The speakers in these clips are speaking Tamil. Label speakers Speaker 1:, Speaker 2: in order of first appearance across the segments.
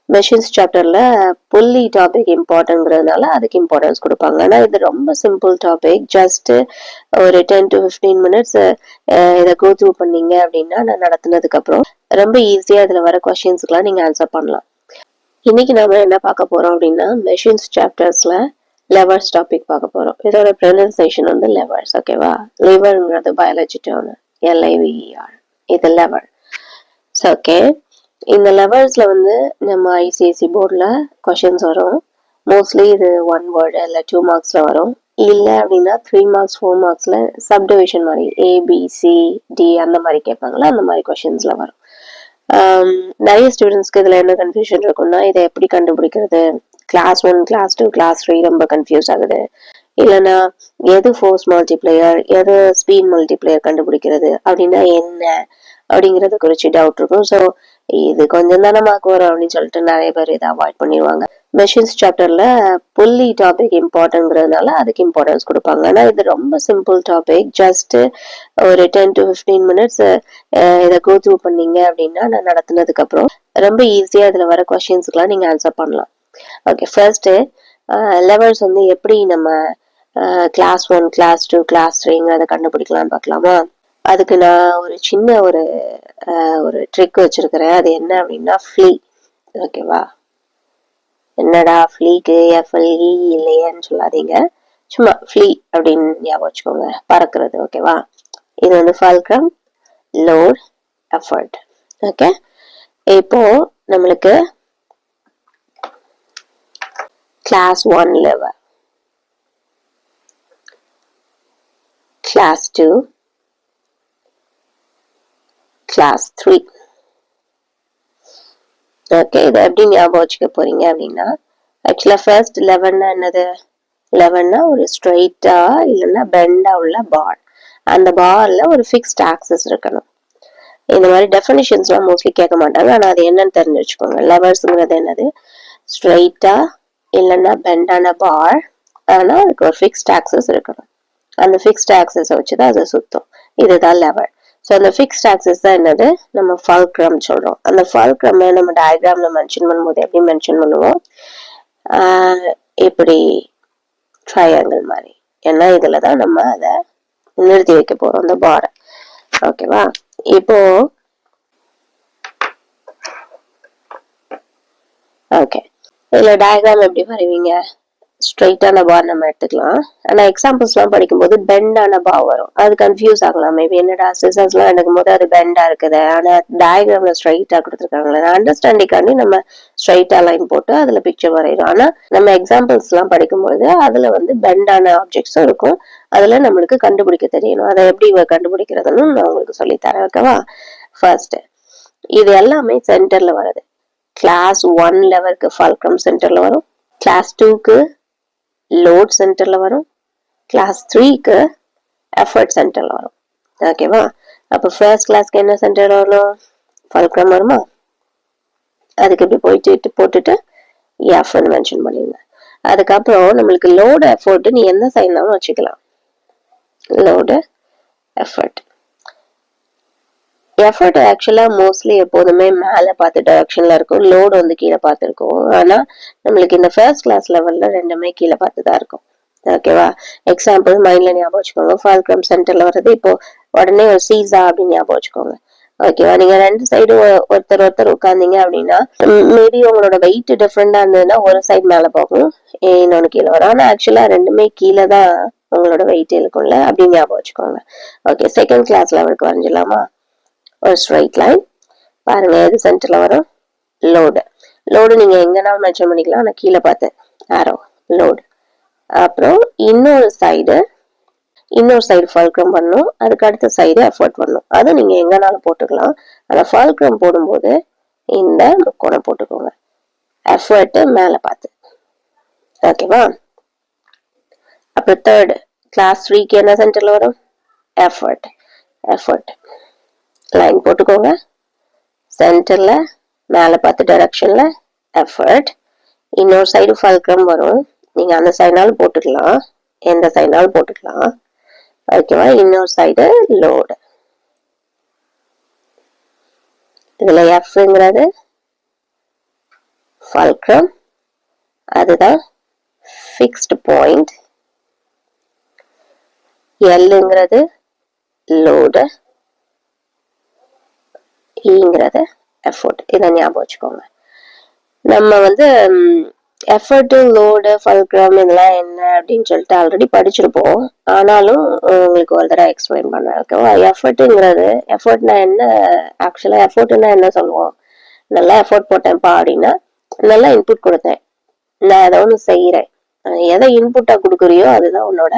Speaker 1: மெஷின்ஸ் சாப்டர்ல புள்ளி டாபிக் இம்பார்ட்டன்ட்ங்கிறதுனால அதுக்கு இம்பார்ட்டன்ஸ் கொடுப்பாங்க. ஆனா இது ரொம்ப சிம்பிள் டாபிக். ஜஸ்ட் ஒரு 10 to 15 மினிட்ஸ் இதை கோ த்ரூ பண்ணீங்க அப்படின்னா நான் நடத்தினதுக்கு அப்புறம் ரொம்ப ஈஸியா இதுல வர கொஸ்டின்ஸ்க்குலாம் நீங்க ஆன்சர் பண்ணலாம். இன்னைக்கு நாம என்ன பார்க்க போறோம் அப்படின்னா மெஷின்ஸ் சாப்டர்ஸ்ல லெவர்ஸ் டாபிக் பார்க்க போறோம். இதோட ப்ரொனன்சியேஷன் வந்து லெவர்ஸ். ஓகேவா? லிவர்ங்கிறது பயாலஜி டேர்ம், LIVER. இது லெவர். ஓகே, இந்த லெவல்ஸ்ல வந்து நம்ம ICSE போர்டில் கொஷின்ஸ் வரும். மோஸ்ட்லி இது 1 வேர்டு இல்லை 2 மார்க்ஸ்ல வரும். இல்லை அப்படின்னா 3 மார்க்ஸ் 4 மார்க்ஸ்ல சப்டிவிஷன் மாதிரி ABCD அந்த மாதிரி கேட்பாங்களா, அந்த மாதிரி கொஷின்ஸ்ல வரும். நிறைய ஸ்டூடெண்ட்ஸ்க்கு இதுல என்ன கன்ஃபியூஷன் இருக்கும்னா இதை எப்படி கண்டுபிடிக்கிறது, கிளாஸ் 1 கிளாஸ் 2 கிளாஸ் 3 ரொம்ப கன்ஃபியூஸ் ஆகுது. இல்லைன்னா எது ஃபோர்ஸ் மல்டிப்ளையர் எது ஸ்பீட் மல்டிப்ளையர் கண்டுபிடிக்கிறது அப்படின்னா என்ன அப்படிங்கறத குறிச்சு டவுட் இருக்கும். ஸோ இது கொஞ்சம் தானே மார்க் வரும் அப்படின்னு சொல்லிட்டு நிறைய பேர் இதை அவாய்ட் பண்ணிடுவாங்க. மெஷின்ஸ் சாப்டர்ல புள்ளி டாபிக் இம்பார்ட்டன்ட்ங்கிறதுனால அதுக்கு இம்பார்ட்டன்ஸ் கொடுப்பாங்க. ஆனா இது ரொம்ப சிம்பிள் டாபிக். ஜஸ்ட் ஒரு 10 to 15 மினிட்ஸ் இதை கோ த்ரூ பண்ணீங்க அப்படின்னா நான் நடத்தினதுக்கு அப்புறம் ரொம்ப ஈஸியா இதுல வர கொஸ்டின்ஸ்க்குலாம் நீங்க ஆன்சர் பண்ணலாம். ஓகே, ஃபர்ஸ்ட் லெவல்ஸ் வந்து எப்படி நம்ம கிளாஸ் 1 கிளாஸ் 2 கிளாஸ் 3ங்கிறத கண்டுபிடிக்கலாம்னு பார்க்கலாமா? அதுக்கு நான் ஒரு சின்ன ஒரு ட்ரிக் வச்சிருக்கிறேன். அது என்ன அப்படின்னா ஃப்ளீ. ஓகேவா? என்னடா ஃப்ளீக்கு FLE இல்லையேன்னு சொல்லாதீங்க, சும்மா ஃப்ளீ அப்படின்னு ஞாபகம் வச்சுக்கோங்க, பறக்கிறது. ஓகேவா? இது வந்து ஃபல்க்ரம், லோட், எஃபர்ட். ஓகே, இப்போ நம்மளுக்கு class 1 level, class 2, class 3. Okay, இதை எப்படி ஞாபகம் வச்சுக்க போறீங்க அப்படின்னா ஆக்சுவலா ஃபர்ஸ்ட் 11 என்னது? 11 ஒரு ஸ்ட்ரெயிட்டா இல்லைன்னா பெண்டா உள்ள பார். அந்த பார்ல ஒரு ஃபிக்ஸ்ட் ஆக்சஸ் இருக்கணும். இந்த மாதிரி டெஃபினிஷன்ஸ்லாம் மோஸ்ட்லி கேட்க மாட்டாங்க, ஆனா அது என்னன்னு தெரிஞ்சு வச்சுக்கோங்க. லெவர்ஸ்ங்கிறது என்னது? ஸ்ட்ரெயிட்டா இல்லைன்னா பெண்டான பார், ஆனா அதுக்கு ஒரு ஃபிக்ஸ்ட் ஆக்சஸ் இருக்கணும். அந்த ஃபிக்ஸ்ட் ஆக்சஸை வச்சுதான் அது சுத்தும். இதுதான் லெவர். ஸோ அந்த ஃபிக்ஸ்ட் ஆக்சஸ் தான் என்னது? நம்ம ஃபல்க்ரம் சொல்றோம். அந்த ஃபல்க்ரம் நம்ம டயக்ராம்ல மென்ஷன் பண்ணும்போது எப்படி மென்ஷன் பண்ணுவோம்? இப்படி ட்ரையாங்கிள் மாதிரி. ஏன்னா இதுலதான் நம்ம அதை நிறுத்தி வைக்க போறோம், அந்த பாரை. ஓகேவா? இப்போ ஓகே, இதுல டயக்ராம் எப்படி வரைவீங்க? ஸ்ட்ரெயிட்டான பார் நம்ம எடுத்துக்கலாம். ஆனா எக்ஸாம்பிள்ஸ் எல்லாம் படிக்கும்போது பெண்டான பார் வரும், அது கன்ஃபியூஸ் ஆகலாம். மேபி என்னடா சிசர்ஸ் எல்லாம் எடுக்கும் போது அது பெண்டா இருக்குது, ஆனா டயக்ராம்ல ஸ்ட்ரெயிட்டா கொடுத்துருக்காங்களே. அண்டர்ஸ்டாண்டிங்காண்டி நம்ம ஸ்ட்ரெயிட்டா லைன் போட்டு அதுல பிக்சர் வரைகிறோம். ஆனா நம்ம எக்ஸாம்பிள்ஸ் எல்லாம் படிக்கும்போது அதுல வந்து பெண்டான ஆப்ஜெக்ட்ஸும் இருக்கும். அதுல நம்மளுக்கு கண்டுபிடிக்க தெரியணும். அதை எப்படி கண்டுபிடிக்கிறதுன்னு நான் உங்களுக்கு சொல்லித்தரேன். ஓகேவா? ஃபர்ஸ்ட் இது எல்லாமே சென்டர்ல வருது. கிளாஸ் 1 லெவலுக்கு ஃபல்க்ரம் சென்டர்ல வரும், கிளாஸ் 2க்கு லோட் சென்டர்ல வரும், கிளாஸ் 3க்கு எஃபர்ட் சென்டர்ல வரும். ஓகேவா? அப்ப ஃபர்ஸ்ட் கிளாஸ்க்கு என்ன சென்டர்ல வரும்? ஃபல்க்ரம் வருமா? அதுக்கு இப்படி போட்டுட்டு எஃப்னு மென்ஷன் பண்ணிருங்க. அதுக்கப்புறம் நம்மளுக்கு லோடு எஃபர்ட் நீ எந்த சைன்னாலும் வச்சுக்கலாம். Load effort. எஃபர்ட் ஆக்சுவலா மோஸ்ட்லி எப்போதுமே மேல பார்த்து டைரக்ஷன்ல இருக்கும், லோடு வந்து கீழே பார்த்து இருக்கும். ஆனா நம்மளுக்கு இந்த ஃபர்ஸ்ட் கிளாஸ் லெவல்ல ரெண்டுமே கீழே பார்த்து தான் இருக்கும். ஓகேவா? எக்ஸாம்பிள் மைண்ட்ல ஞாபகம் வச்சுக்கோங்க. ஃபல்க்ரம் சென்டர்ல வர்றது இப்போ உடனே ஒரு சீசா அப்படின்னு ஞாபகம் வச்சுக்கோங்க. ஓகேவா? நீங்க ரெண்டு சைடும் ஒருத்தர் உட்கார்ந்தீங்க அப்படின்னா மேபி உங்களோட வெயிட் டிஃப்ரெண்டா இருந்ததுன்னா ஒரு சைடு மேல போகும், இன்னொன்னு கீழே வரும். ஆனா ஆக்சுவலா ரெண்டுமே கீழே தான் உங்களோட வெயிட் இருக்கும்ல, அப்படின்னு ஞாபகம் வச்சுக்கோங்க. ஓகே, செகண்ட் கிளாஸ் லெவலுக்கு வரைஞ்சிடலாமா? ஒரு ஸ்ட்ரைட் லைன் பாருங்க, எது சென்டர்ல வரும்? லோடு. லோடு நீங்க எங்கனாலும் மென்ஷன் பண்ணிக்கலாம், ஆனா கீழே பார்த்து ஆரோ லோடு. அப்புறம் இன்னொரு சைடு ஃபல்க்ரம் பண்ணும், அதுக்கு அடுத்த சைடு எஃபர்ட் பண்ணும். அது நீங்க எங்கனாலும் போட்டுக்கலாம். ஆனா ஃபல்க்ரம் போடும்போது இந்த முக்கோணம் போட்டுக்கோங்க, எஃபர்ட் மேல பார்த்து. ஓகேவா? அப்புறம் தேர்ட் கிளாஸ் 3க்கு என்ன சென்டர்ல வரும்? எஃபர்ட் லைன் போட்டுக்கோங்க, சென்டர்ல மேல பார்த்து டைரக்ஷன்ல எஃபர்ட். இன்னொரு சைடு ஃபல்க்ரம் வரும், நீங்க அந்த சைடுனாலும் போட்டுக்கலாம், எந்த சைடுனாலும் போட்டுக்கலாம். ஓகேவா? இன்னொரு சைடு லோடு. இதுல எஃப்ங்கிறது fulcrum, அதுதான் fixed point. Lங்கிறது load, Eங்கிறது effort. இதை ஞாபகம் வச்சுக்கோங்க. நம்ம வந்து எஃபர்ட், லோடு, ஃபல்க்ரம் இதெல்லாம் என்ன அப்படின்னு சொல்லிட்டு ஆல்ரெடி படிச்சிருப்போம். ஆனாலும் உங்களுக்கு ஒரு தடவை எக்ஸ்பிளைன் பண்ணேன். ஓகேவா? எஃபர்ட்னா என்ன? ஆக்சுவலா எஃபர்ட்னா என்ன சொல்லுவோம்? நல்லா எஃபர்ட் போட்டேன்ப்பா அப்படின்னா நல்லா இன்புட் கொடுத்தேன், நான் ஏதோ ஒன்று செய்யறேன், எதை இன்புட்டா கொடுக்குறியோ அதுதான் உன்னோட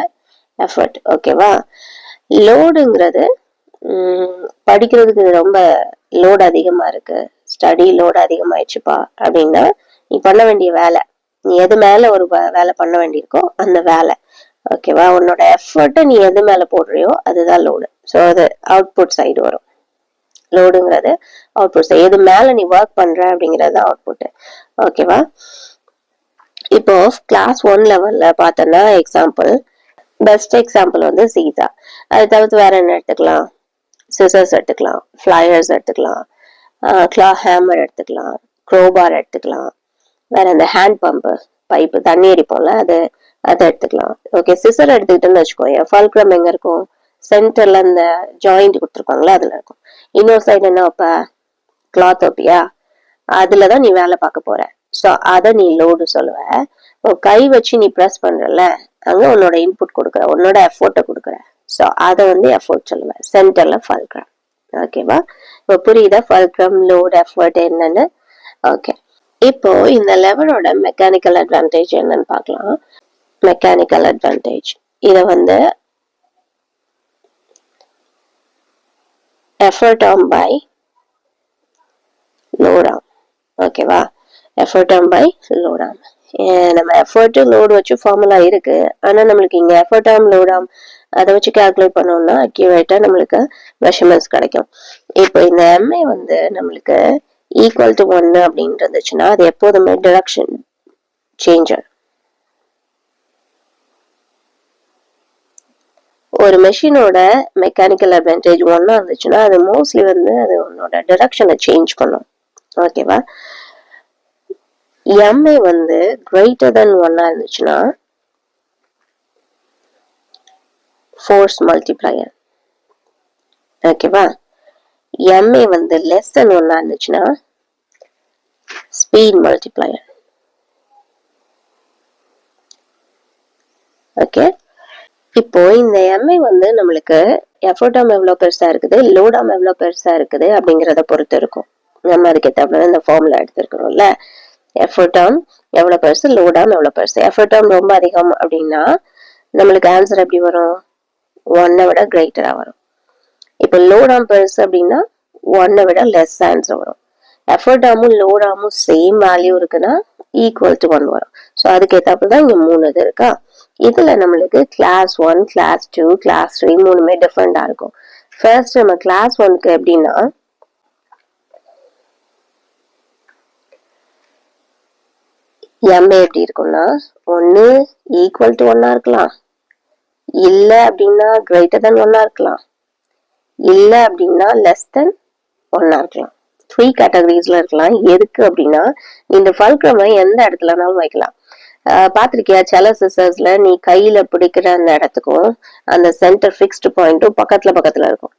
Speaker 1: எஃபர்ட். ஓகேவா? லோடுங்கிறது படிக்கிறதுக்கு ரொம்ப லோடு அதிகமா இருக்கு, ஸ்டடி லோடு அதிகமாயிடுச்சுப்பா அப்படின்னா நீ பண்ண வேண்டிய வேலை, நீ எது மேல ஒரு வேலை பண்ண வேண்டியிருக்கோ அந்த வேலை. ஓகேவா? உன்னோட எஃபர்ட்டை நீ எது மேல போடுறியோ அதுதான் லோடு. ஸோ அது அவுட்புட் சைடு வரும். லோடுங்கிறது அவுட்புட் சைடு, எது மேல நீ ஒர்க் பண்ற அப்படிங்கிறது அவுட்புட். ஓகேவா? இப்போ கிளாஸ் 1 லெவல்ல பார்த்தோன்னா எக்ஸாம்பிள், பெஸ்ட் எக்ஸாம்பிள் வந்து சீசா. அதை தவிர்த்து வேற என்ன எடுத்துக்கலாம்? சிசர்ஸ் எடுத்துக்கலாம், ஃபிளையர்ஸ் எடுத்துக்கலாம், கிளா ஹேமர் எடுத்துக்கலாம், க்ரோபார் எடுத்துக்கலாம், வேற இந்த ஹேண்ட் பம்பு பைப்பு தண்ணி அடிப்போம்ல அதை எடுத்துக்கலாம். ஓகே, சிசர் எடுத்துக்கிட்டோன்னு வச்சுக்கோங்க, ஃபல்க்ரம் எங்க இருக்கும்? சென்டர்ல இந்த ஜாயிண்ட் கொடுத்துருப்பாங்களா அதுல இருக்கும். இன்னொரு சைடு என்ன வைப்ப? கிளாத் வைப்பியா? அதுலதான் நீ வேலை பார்க்க போற. ஸோ அதை நீ லோடு சொல்லுவ. கை வச்சு நீ ப்ரெஸ் பண்றல, அங்க உன்னோட இன்புட் கொடுக்குற, உன்னோட எஃபோர்ட்டை கொடுக்குற. ஸோ அதை வந்து எஃபோர்ட் சொல்லுவேன். சென்டர்ல ஃபல்க்ரம். ஓகேவா? இப்போ புரியுதா ஃபல்க்ரம், லோட், எஃபோர்ட் என்னன்னு? ஓகே, இப்போ இந்த லெவலோட மெக்கானிக்கல் அட்வான்டேஜ் என்னன்னு பார்க்கலாம். மெக்கானிக்கல் அட்வான்டேஜ் இதை வந்து effort arm by load arm. ஓகேவா? Effort arm by load arm. நம்ம எஃபர்ட் லோடு வச்சு ஃபார்முலா இருக்கு, ஆனா நம்மளுக்கு இங்க எஃபர்ட் ஆர்ம் லோட் ஆர்ம் அதை வச்சு கால்குலேட் பண்ணோம்னா அக்யூரேட்டா நம்மளுக்கு மெஷர்மெண்ட்ஸ் கிடைக்கும். இப்போ இந்த எம்ஐ வந்து நம்மளுக்கு ஈக்குவல் டு 1 அப்படின்னு இருந்துச்சுன்னா அது எப்போதுமே டிரெக்ஷன் சேஞ்சர். ஒரு மெஷினோட மெக்கானிக்கல் அட்வான்டேஜ் 1 இருந்துச்சுன்னா அது மோஸ்ட்லி வந்து அது உன்னோட டிரெக்ஷனை சேஞ்ச் பண்ணும். ஓகேவா? எம்ஐ வந்து கிரேட்டர் தென் 1 இருந்துச்சுன்னா ஃபோர்ஸ் மல்டிப்ளையர். ஓகேவா? எம்ஏ வந்து லெஸ் தென் 1 இருந்துச்சுன்னா ஸ்பீட் மல்டிப்ளையர். ஓகே, இப்போ இந்த எம்ஐ வந்து நம்மளுக்கு எஃபர்ட் ஆர்ம் எவ்வளவு பெருசா இருக்குது, லோட் ஆர்ம் எவ்வளவு பெருசா இருக்குது அப்படிங்கறத பொறுத்து இருக்கும். நம்ம அதுக்கு ஏற்ற இந்த ஃபார்முலா எடுத்துருக்கோம்ல, எஃபர்ட் ஆர்ம் எவ்வளவு பெருசு, லோட் ஆர்ம் எவ்வளவு பெருசு. எஃபர்ட் ஆர்ம் ரொம்ப அதிகம் அப்படின்னா நம்மளுக்கு ஆன்சர் எப்படி வரும்? 1 விட கிரேட்டரா வரும். இப்போ லோட் ஆர்ம் பெருசு அப்படின்னா 1 விட லெஸ் ஆன்சர் வரும். எஃபர்ட் ஆர்மும் லோட் ஆர்மும் சேம் வேல்யூ இருக்குன்னா ஈக்குவல் டு 1 வரும். ஸோ அதுக்கு ஏற்றாப்புல தான் இங்க 3 இது இருக்கா. இதுல நம்மளுக்கு கிளாஸ் 1, கிளாஸ் 2, கிளாஸ் 3 மூணுமே டிஃபரெண்டா இருக்கும். ஃபர்ஸ்ட் நம்ம கிளாஸ் 1க்கு எப்படின்னா எம்ஏ எப்படி இருக்கும்னா ஒன்னு ஈக்குவல் டு 1 இருக்கலாம், இல்ல அப்படின்னா கிரேட்டர் தென் 1 இருக்கலாம், இல்ல அப்படின்னா லெஸ் தென் 1 இருக்கலாம். 3 கேட்டகரிஸ்ல இருக்கலாம். எதுக்கு அப்படின்னா இந்த ஃபல்க்ரமை எந்த இடத்துலனாலும் வைக்கலாம். பாத்திருக்கியா? சில சிசர்ஸ்ல நீ கையில பிடிக்கிற அந்த இடத்துக்கும் அந்த சென்டர் ஃபிக்ஸ்டு பாயிண்ட்டும் பக்கத்துல இருக்கும்.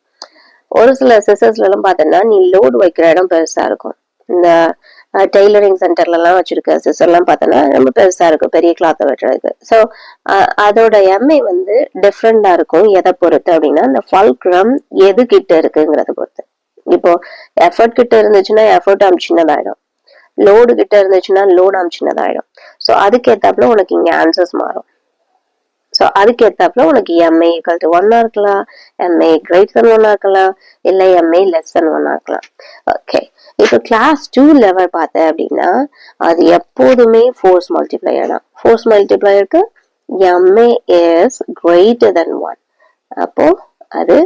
Speaker 1: ஒரு சில சிசர்ஸ்ல எல்லாம் பார்த்தோன்னா நீ லோடு வைக்கிற இடம் பெருசா இருக்கும். இந்த டெய்லரிங் சென்டர்ல எல்லாம் வச்சிருக்க சிசர் எல்லாம் பார்த்தோன்னா ரொம்ப பெருசா இருக்கும், பெரிய கிளாத்தை வெட்டுறதுக்கு. ஸோ அதோட எம்ஐ வந்து டிஃப்ரெண்டா இருக்கும். எதை பொறுத்து அப்படின்னா இந்த ஃபல்க்ரம் எது கிட்ட இருக்குங்கிறத பொறுத்து. இப்போ எஃபர்ட் கிட்ட இருந்துச்சுன்னா எஃபர்ட் ஆர்ம் சின்னதாயிடும், லோடு கிட்ட இருந்துச்சுன்னா லோட் ஆர்ம் சின்னதாயிடும். ஸோ அதுக்கு ஏத்தாப்புல உனக்கு இங்க ஆன்சர்ஸ் மாறும். ஸோ அதுக்கு ஏத்தாப்புல உனக்கு எம்ஏ ஈக்குவல் டு 1 இருக்கலாம், எம்ஏ கிரேட்டர் தென் 1 இருக்கலாம், இல்ல எம்ஏ லெஸ் தென் 1 இருக்கலாம். ஓகே, இப்போ கிளாஸ் 2 லெவல் பார்த்த அப்படின்னா அது எப்போதுமே ஃபோர்ஸ் மல்டிப்ளையர் தான். ஃபோர்ஸ் மல்டிப்ளையருக்கு எம்ஏ இஸ் கிரேட்டர் தென் 1, அப்போ அது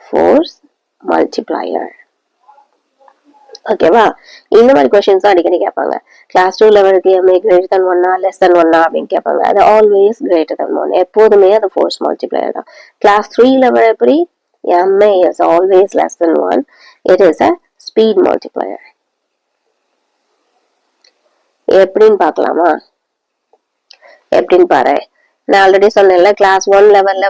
Speaker 1: ஃபோர்ஸ் மல்டிப்ளையர். ஓகேவா? இந்த மாதிரி கொஸ்டின்ஸ் தான் அடிக்கடி கேட்பாங்க. கிளாஸ் 2 லெவலுக்கு MA greater than 1 less than 1 அப்படின்னு கேட்பாங்க. அது ஆல்வேஸ் கிரேட்டர் தென் 1, எப்போதுமே அது ஃபோர்ஸ் மல்டிப்ளையர் தான். கிளாஸ் 3 லெவல் எப்படி? MA is always less than 1, it is a speed multiplier. எப்படின்னு பார்க்கலாமா? எப்படின்னு பாரு. நான் ஆல்ரெடி சொன்னேன்ல, கிளாஸ் 1 லெவல்ல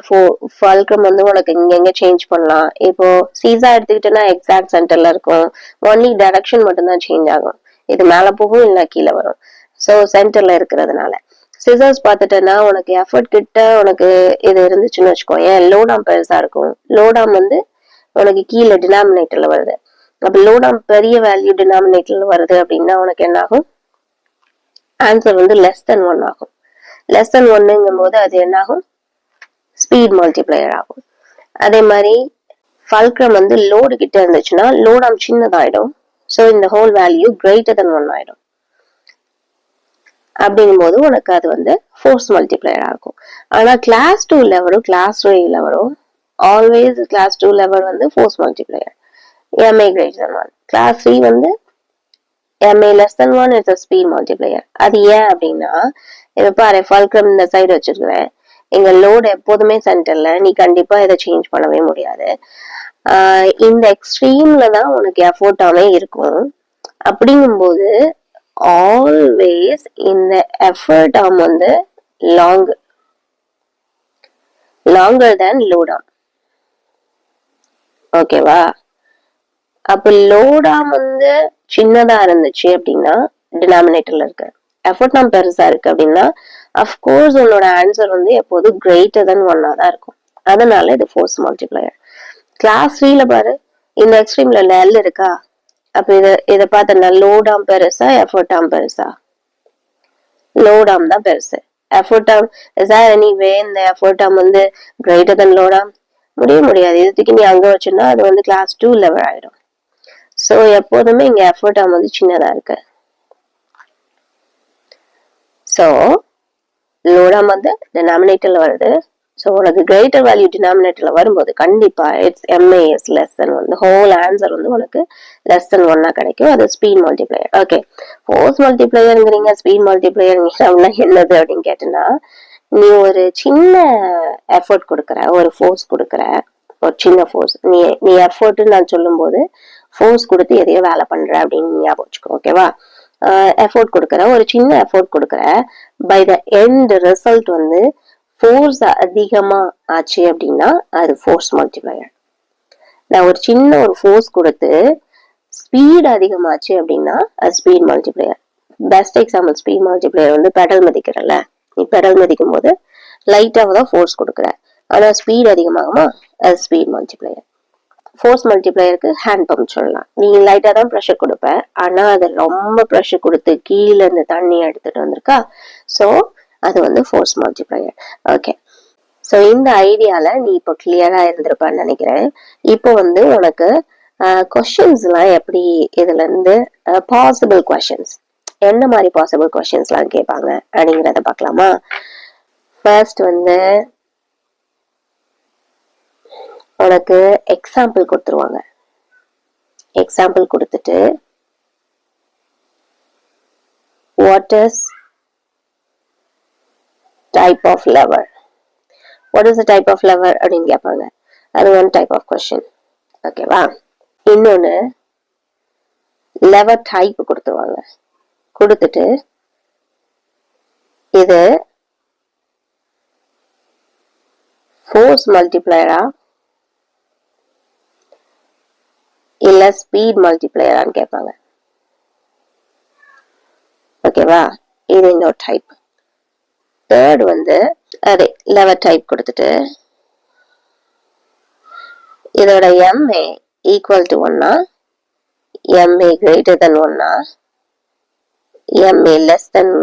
Speaker 1: ஃபல்க்ரம் வந்து உனக்கு இங்க சேஞ்ச் பண்ணலாம். இப்போ சீசா எடுத்துக்கிட்டேன்னா எக்ஸாக்ட் சென்டர்ல இருக்கும். ஒன்லி டைரக்ஷன் மட்டும் தான் சேஞ்ச் ஆகும். இது மேல போகும் இல்ல கீழே வரும். ஸோ சென்டர்ல இருக்கிறதுனால சிசர்ஸ் பார்த்துட்டேன்னா உனக்கு எஃபர்ட் கிட்ட உனக்கு இது இருந்துச்சுன்னு வச்சுக்கோ. ஏன் லோடாம் பெருசா இருக்கும். லோடாம் வந்து உனக்கு கீழே டினாமினேட்டர்ல வருது. அப்ப லோடாம் பெரிய வேல்யூ டினாமினேட்டர்ல வருது அப்படின்னா உனக்கு என்ன ஆகும்? ஆன்சர் வந்து லெஸ் தென் 1 ஆகும். லெஸ் தென் 1ங்கும் போது அது என்ன ஆகும்? ஸ்பீட் மல்டிப்ளையர் ஆகும். அதே மாதிரி ஃபல்க்ரம் வந்து லோடு கிட்ட இருந்துச்சுன்னா லோடாம் சின்னதாயிடும். ஸோ இந்த ஹோல் வேல்யூ கிரேட்டர் தென் 1 ஆயிடும். அப்படிங்கும் போது உனக்கு அது வந்து ஃபோர்ஸ் மல்டிப்ளையரா இருக்கும். ஆனா கிளாஸ் 2 லெவலும் கிளாஸ் 3 லெவலும் ஆல்வேஸ் கிளாஸ் 2 லெவல் வந்து force multiplier. MA greater than 1. Class 3 வந்து MA less than 1 is a speed multiplier. அது ஏன் அப்படின்னா இப்ப பாரு, ஃபல்க்ரம் இந்த சைடு வச்சிருக்கிறேன். எங்க லோடு எப்போதுமே சென்டர்ல, நீ கண்டிப்பா இதை சேஞ்ச் பண்ணவே முடியாது. இந்த எக்ஸ்ட்ரீம்ல தான் உனக்கு எஃபோர்ட்டாவே இருக்கும். அப்படிங்கும்போது ஆல்வேஸ் இந்த எஃபர்ட் ஆர்ம் வந்து லாங்கர் தேன் லோட் ஆர்ம். ஓகேவா? அப்ப லோட் ஆர்ம் வந்து சின்னதா இருந்துச்சு அப்படின்னா டினாமினேட்டர்ல இருக்கு. எஃபர்ட் ஆர்ம் பெருசா இருக்கு அப்படின்னா அஃப்கோர்ஸ் உன்னோட ஆன்சர் வந்து எப்போதும் கிரேட்டர் தென் 1 தான் இருக்கும். அதனால இது ஃபோர்ஸ் மல்டிப்ளையர். கிளாஸ் 3ல பாரு, இந்த எக்ஸ்ட்ரீம்ல எல் இருக்கா? அப்ப இத பார்த்தா லோட் ஆர்ம் பெருசா எஃபர்ட் ஆர்ம் பெருசா? லோட் ஆர்ம் தான் பெருசு. Effort arm is there any way இந்த எஃபர்ட் ஆர்ம் வந்து கிரேட்டர் தென் லோட் ஆர்ம்? முடியாது. இதுக்கு நீ அங்க வச்சுன்னா அது வந்து கிளாஸ் 2 லெவல் ஆயிடும். சோ எப்போதுமே இங்க எஃபர்ட் ஆர்ம் வந்து சின்னதா இருக்கு. சோ லோட் ஆர்ம் வந்து டினாமினேட்டர்ல வருது. ஸோ உனக்கு கிரேட்டர் வேல்யூ டினாமினேட்டர்ல வரும்போது கண்டிப்பா it's MA is less than 1. the whole answer வந்து உனக்கு லெஸ் தென் 1 கிடைக்கும். அது ஸ்பீட் மல்டிப்ளையர். ஓகே, ஃபோர்ஸ் மல்டிப்ளையருங்கிறீங்க, ஸ்பீட் மல்டிப்ளையருங்கிறீங்க என்னது அப்படின்னு கேட்டேன்னா, நீ ஒரு சின்ன எஃபர்ட் கொடுக்குற, ஒரு ஃபோர்ஸ் கொடுக்குற, ஒரு சின்ன ஃபோர்ஸ். நீ எஃபர்ட்னு நான் சொல்லும் போது ஃபோர்ஸ் கொடுத்து எதையோ வேலை பண்ற அப்படின்னு ஞாபகம் வச்சுக்கோ. ஓகேவா? எஃபோர்ட் கொடுக்குற, ஒரு சின்ன எஃபோர்ட் கொடுக்குற, பை த எண்ட் ரிசல்ட் வந்து ஃபோர்ஸ் அதிகமா ஆச்சு அப்படின்னா அது ஃபோர்ஸ் மல்டிப்ளையர். நான் ஒரு சின்ன ஒரு ஃபோர்ஸ் கொடுத்து ஸ்பீட் அதிகமாச்சு அப்படின்னா அது speed multiplier. Best example speed multiplier வந்து பெடல் மதிக்கிறல்ல, நீ பெடல் மதிக்கும் போது லைட்டாக தான் ஃபோர்ஸ் கொடுக்குற, ஆனா ஸ்பீட் அதிகமாகுமா? அது ஸ்பீட் மல்டிப்ளையர். ஃபோர்ஸ் மல்டிப்ளையருக்கு ஹேண்ட் பம்ப் சொல்லலாம். நீ லைட்டா தான் ப்ரெஷர் கொடுப்ப, ஆனா அது ரொம்ப ப்ரெஷர் கொடுத்து கீழே இருந்து தண்ணி எடுத்துட்டு வந்திருக்கா, ஸோ அது வந்து ஃபோர்ஸ் மல்டிப்ளையர். ஓகே, ஸோ இந்த ஐடியால நீ இப்போ கிளியரா இருந்திருப்பான்னு நினைக்கிறேன். இப்போ வந்து உனக்கு கொஸ்டின்ஸ் எல்லாம் எப்படி, இதுல இருந்து பாசிபிள் கொஸ்டின்ஸ் என்ன மாதிரி பாசிபிள் கொஸ்டின்ஸ் எல்லாம் கேட்பாங்க அப்படிங்கிறத பார்க்கலாமா? ஃபர்ஸ்ட் வந்து உனக்கு எக்ஸாம்பிள் கொடுத்துருவாங்க. எக்ஸாம்பிள் கொடுத்துட்டு what is type of lever, what is the type of lever அப்படின்னு கேட்பாங்க. அது ஒன் டைப் ஆஃப் கொஸ்டின். ஓகேவா? இன்னொன்னு லெவர் டைப் கொடுத்துருவாங்க. கொடுத்துட்டு இது ஃபோர்ஸ் மல்டிப்ளையரா இல்ல ஸ்பீட் மல்டிப்ளையரான்னு கேட்பாங்க. ஓகேவா? இது இன்னொரு டைப். தேர்ட் வந்து அதே லெவர் டைப் கொடுத்துட்டு இதோட MA equal to 1, MA greater than 1, MA less than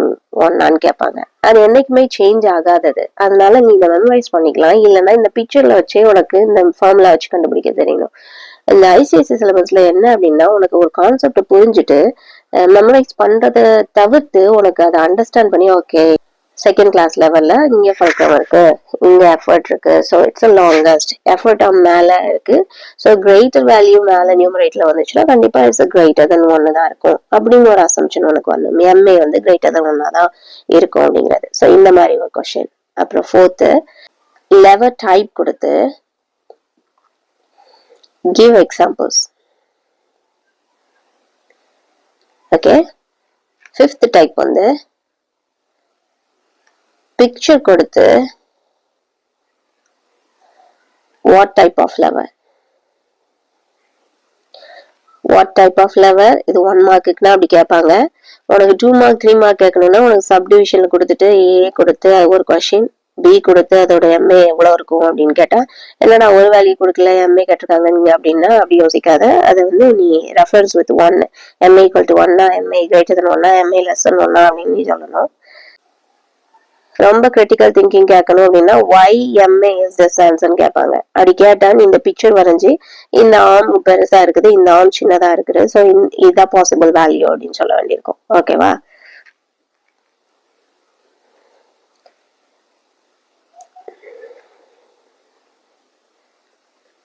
Speaker 1: 1 கேட்பாங்க. அது என்னைக்குமே சேஞ்ச் ஆகாதது. அதனால நீ இதை மெமரைஸ் பண்ணிக்கலாம். இல்லைன்னா இந்த பிக்சர்ல வச்சே உனக்கு இந்த ஃபார்முலா வச்சு கண்டுபிடிக்க தெரியணும். இந்த ICSE சிலபஸ்ல என்ன அப்படின்னா, உனக்கு ஒரு கான்செப்ட் புரிஞ்சுட்டு மெமரைஸ் பண்றதை தவிர்த்து உனக்கு அதை அண்டர்ஸ்டாண்ட் பண்ணி, ஓகே செகண்ட் கிளாஸ் லெவல்ல இங்க ஃபல்க்ரம் இருக்கு, இங்க எஃபர்ட் இருக்கு, ஸோ இட்ஸ் லாங்கஸ்ட் எஃபர்ட் மேல இருக்கு, ஸோ கிரேட்டர் வேல்யூ மேல நியூமரேட்ல வந்துச்சுன்னா கண்டிப்பா இட்ஸ் கிரேட்டர் தென் 1 தான் இருக்கும் அப்படின்னு ஒரு அசம்ஷன் உனக்கு வந்து MA வந்து கிரேட்டர் தென் 1 தான் இருக்கும் அப்படிங்கிறது. ஸோ இந்த மாதிரி ஒரு கொஸ்டின். அப்புறம் ஃபோர்த்து லெவர் டைப் கொடுத்து give examples. Okay, fifth type வந்து பிக்சர் கொடுத்து what type of lever இது 1 மார்க்குக்குனா அப்படி கேட்பாங்க. உனக்கு 2 மார்க் 3 மார்க் கேட்கணும்னா உனக்கு சப்டிவிஷன்ல கொடுத்துட்டு ஏ கொடுத்து அது ஒரு கொஸ்டின், பி கொடுத்து அதோட எம்ஏ எவ்வளவு இருக்கும் அப்படின்னு கேட்டா என்னடா ஒரு வேல்யூ கொடுக்கல எம்ஏ கேட்டிருக்காங்க நீங்க அப்படின்னா அப்படி யோசிக்காத. அது வந்து நீ reference with 1 MA equal to 1 MA greater than 1 MA less than 1 அப்படின்னு நீ சொல்லணும். ரொம்ப கிரிட்டிக்கல் திங்கிங் கேட்கணும் அப்படின்னா ஒய் எம்ஏ இஸ் திஸ் ஆன்சர்னு கேட்பாங்க. அப்படி கேட்டா நீ இந்த பிக்சர் வரைஞ்சி இந்த ஆர்ம் பெருசா இருக்குது இந்த ஆர்ம் சின்னதா இருக்குது ஸோ இதுதான் பாசிபிள் வேல்யூ அப்படின்னு சொல்ல வேண்டியிருக்கும். ஓகேவா?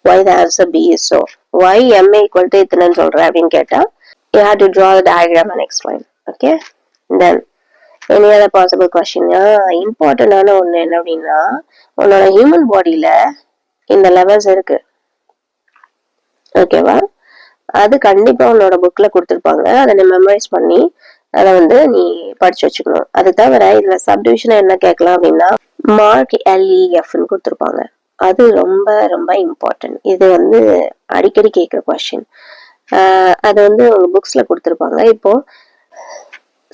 Speaker 1: why the answer B is so. why MA equal to இத்தனைன்னு சொல்ற அப்படின்னு கேட்டா you have to draw the diagram and explain. Okay, then any other possible question? இம்பார்ட்டன்டான ஒண்ணு என்ன அப்படின்னா உன்னோட ஹியூமன் பாடியில இந்த லெவல்ஸ் இருக்கு. ஓகேவா? அது கண்டிப்பா உன்னோட புக்ல கொடுத்துருப்பாங்க. அதை நீ மெமரைஸ் பண்ணி அதை வந்து நீ படிச்சு வச்சுக்கணும். அது தவிர இதுல சப்டிவிஷன் என்ன கேட்கலாம் அப்படின்னா மார்க் LEFன்னு கொடுத்துருப்பாங்க. அது ரொம்ப ரொம்ப இம்பார்ட்டன்ட். இது வந்து அடிக்கடி கேட்குற கொஸ்டின். அது வந்து புக்ஸ்ல கொடுத்துருப்பாங்க. இப்போ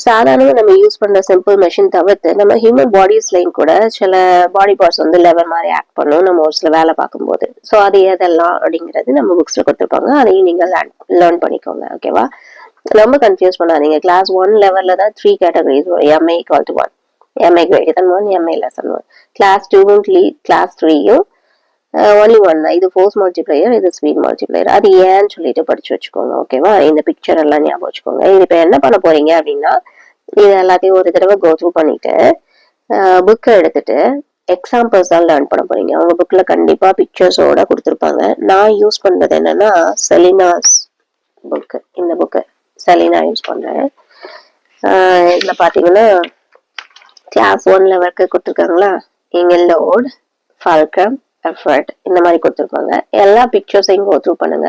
Speaker 1: சாதாரணமாக நம்ம யூஸ் பண்ற சிம்பிள் மெஷின் தவிர்த்து நம்ம ஹியூமன் பாடிஸ்லையும் கூட சில பாடி பார்ட்ஸ் வந்து லெவர் மாதிரி ஆக்ட் பண்ணும் நம்ம ஒரு சில வேலை பார்க்கும்போது. ஸோ அது எதெல்லாம் அப்படிங்கிறது நம்ம புக்ஸ்ல கொடுத்துருப்பாங்க. அதையும் நீங்க லேர்ன் பண்ணிக்கோங்க. ஓகேவா? ரொம்ப கன்ஃபியூஸ் பண்ணாதீங்க. கிளாஸ் 1 லெவல்ல தான் 3 கேட்டகரிஸ் வரும். MA equal to 1, MA greater than 1, MA less than 1. Class 2வும் கிளாஸ் 3யும் ஒன்லி 1 தான். இது ஃபோர்ஸ் மல்டிப்ளையர், இது ஸ்பீட் மல்டிப்ளையர். அது ஏன்னு சொல்லிட்டு படிச்சு வச்சுக்கோங்க. ஓகேவா? இந்த பிக்சர் எல்லாம் ஞாபகம் வச்சுக்கோங்க. இது இப்ப என்ன பண்ண போறீங்க அப்படின்னா இது எல்லாத்தையும் ஒரு தடவை கோ த்ரூ பண்ணிட்டு புக்கை எடுத்துட்டு எக்ஸாம்பிள்ஸ் தான் லேர்ன் பண்ண போறீங்க. உங்க புக்ல கண்டிப்பா பிக்சர்ஸோட கொடுத்துருப்பாங்க. நான் யூஸ் பண்றது என்னன்னா செலினாஸ் புக். இந்த புக்கு செலினா யூஸ் பண்றேன். இதுல பாத்தீங்கன்னா கிளாஸ் 1 லெவலுக்கு கொடுத்துருக்காங்களா, இங்க லோட், ஃபல்க்ரம், எஃபர்ட் இந்த மாதிரி கொடுத்துருப்பாங்க. எல்லா பிக்சர்ஸையும் கோ த்ரூ பண்ணுங்க.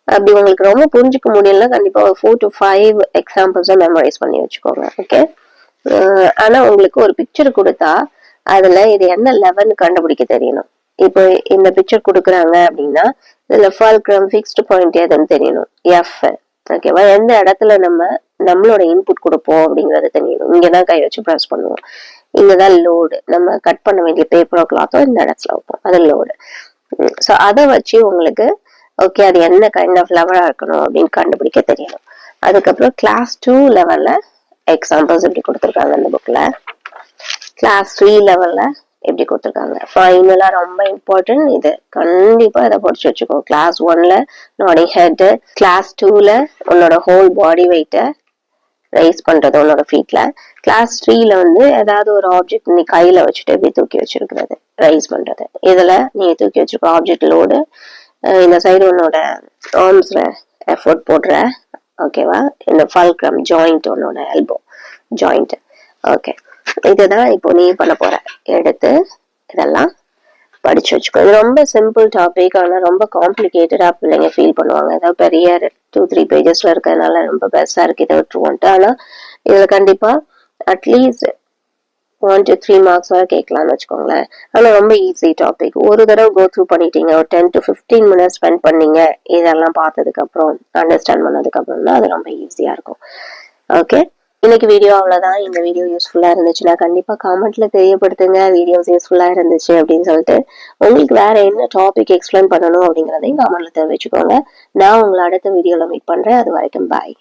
Speaker 1: அப்படி உங்களுக்கு ரொம்ப புரிஞ்சுக்க முடியலன்னா கண்டிப்பா ஒரு 4 to 5 எக்ஸாம்பிள்ஸை மெமரைஸ் பண்ணி வச்சுக்கோங்க. ஓகே? ஆனா உங்களுக்கு ஒரு பிக்சர் கொடுத்தா அதுல இது என்ன லெவல்னு கண்டுபிடிக்க தெரியணும். இப்போ இந்த பிக்சர் கொடுக்குறாங்க அப்படின்னா இதுல ஃபல்க்ரம் ஃபிக்ஸ்டு பாயிண்ட் எதுன்னு தெரியணும். எஃப். ஓகேவா? எந்த இடத்துல நம்மளோட இன்புட் கொடுப்போம் அப்படிங்கறது தெரியணும். இங்கதான் கை வச்சு ப்ரெஸ் பண்ணுவோம். இங்கதான் லோடு, நம்ம கட் பண்ண வேண்டிய பேப்பரோ கிளாத்தோ இந்த இடத்துல வைப்போம். அது லோடு. ஸோ அதை வச்சு உங்களுக்கு ஓகே அது என்ன கைண்ட் ஆஃப் லெவலா இருக்கணும் அப்படின்னு கண்டுபிடிக்க தெரியணும். அதுக்கப்புறம் கிளாஸ் 2 லெவல்ல எக்ஸாம்பிள்ஸ் எப்படி கொடுத்துருக்காங்க இந்த புக்ல, கிளாஸ் 3 லெவல்ல எப்படி கொடுத்துருக்காங்க. ஃபைனலா ரொம்ப இம்பார்ட்டன்ட், இது கண்டிப்பா இதை படிச்சு வச்சுக்கோ. கிளாஸ் 1ல உன்னோட ஹெட், கிளாஸ் 2ல உன்னோட ஹோல் பாடி வெயிட்ட ரைஸ் பண்றது உன்னோட ஃபீட்ல, கிளாஸ் 3ல வந்து ஏதாவது ஒரு ஆப்ஜெக்ட் நீ கையில வச்சுட்டு எப்படி தூக்கி வச்சிருக்கிறது ரைஸ் பண்றது. இதுல நீ தூக்கி வச்சிருக்க ஆப்ஜெக்ட் லோடு, இந்த சைடு உன்னோட ஆர்ம்ஸ்ல எஃபோர்ட் போடுற. ஓகேவா? இந்த ஃபல்க்ரம் ஜாயிண்ட், உன்னோட எல்போ ஜாயிண்ட். ஓகே, இதுதான் இப்போ நீ பண்ண போற. எடுத்து இதெல்லாம் படிச்சு வச்சுக்கோ. இது ரொம்ப சிம்பிள் டாபிக், ஆனா ரொம்ப காம்ப்ளிகேட்டடா பிள்ளைங்க ஃபீல் பண்ணுவாங்க. ஏதாவது பெரிய 2-3 பேஜஸ்ல இருக்கிறதுனால ரொம்ப பெருசா இருக்கு இதை விட்டுருவோன்ட்டு. ஆனா இதுல கண்டிப்பா அட்லீஸ்ட் 1 to 3 மார்க்ஸ் வரை கேட்கலாம்னு வச்சுக்கோங்களேன். ஆனா ரொம்ப ஈஸி டாபிக். ஒரு தடவை கோ த்ரூ பண்ணிட்டீங்க, ஒரு 10 to 15 மினிட்ஸ் ஸ்பெண்ட் பண்ணீங்க இதெல்லாம் பார்த்ததுக்கு அப்புறம் அண்டர்ஸ்டாண்ட் பண்ணதுக்கு அப்புறம் தான் அது ரொம்ப ஈஸியா இருக்கும். ஓகே, இன்னைக்கு வீடியோ அவ்வளவுதான். இந்த வீடியோ யூஸ்ஃபுல்லா இருந்துச்சுன்னா கண்டிப்பா காமெண்ட்ல தெரியப்படுத்துங்க வீடியோஸ் யூஸ்ஃபுல்லா இருந்துச்சு அப்படின்னு சொல்லிட்டு. உங்களுக்கு வேற என்ன டாபிக் எக்ஸ்பிளைன் பண்ணணும் அப்படிங்கறதையும் காமெண்ட்ல தெரிவிச்சுக்கோங்க. நான் உங்களை அடுத்த வீடியோல மீட் பண்றேன். அது வரைக்கும் பாய்.